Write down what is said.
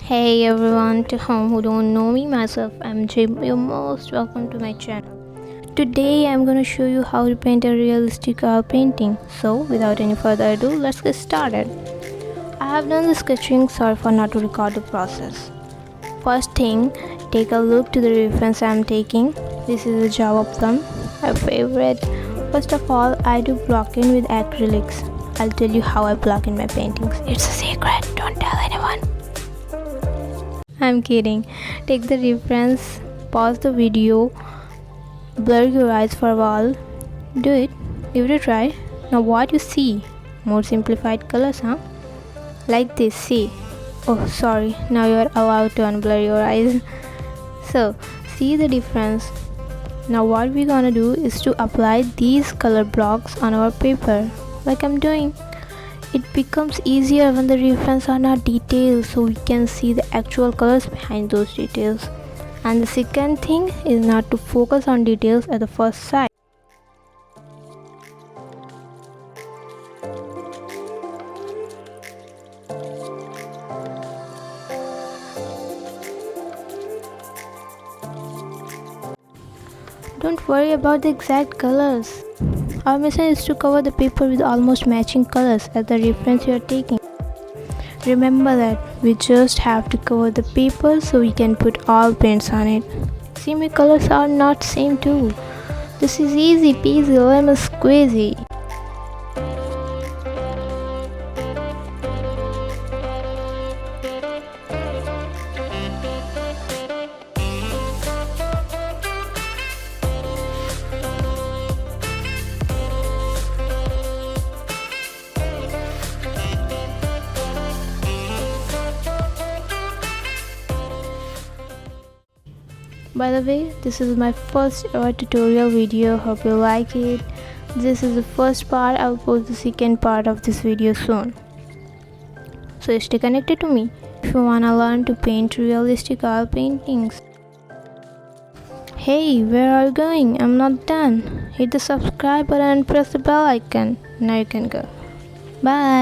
Hey everyone, to who don't know me myself, I'm Jim. You're most welcome to my channel. Today I'm gonna show you how to paint a realistic oil painting. So without any further ado, let's get started. I have done the sketching, sorry for not to record the process. First thing, take a look to the reference I'm taking. This is a Java plum, my favorite. First of all, I do blocking with acrylics. I'll tell you how I block in my paintings. It's a secret, don't tell anyone. I'm kidding. Take the reference, pause the video, blur your eyes for a while. Do it, give it a try. Now what you see? More simplified colors, huh? Like this, see? Oh sorry, now you are allowed to unblur your eyes. So, see the difference. Now what we're gonna do is to apply these color blocks on our paper, like I'm doing. It becomes easier when the reference are not detailed, so we can see the actual colors behind those details. And the second thing is not to focus on details at the first sight. Don't worry about the exact colors. Our mission is to cover the paper with almost matching colors as the reference you are taking. Remember that we just have to cover the paper so we can put all paints on it. See, my colors are not same too. This is easy peasy lemon squeezy. By the way, this is my first ever tutorial video. Hope you like it. This is the first part. I will post the second part of this video soon. So stay connected to me if you wanna learn to paint realistic oil paintings. Hey, where are you going? I'm not done. Hit the subscribe button and press the bell icon. Now you can go. Bye.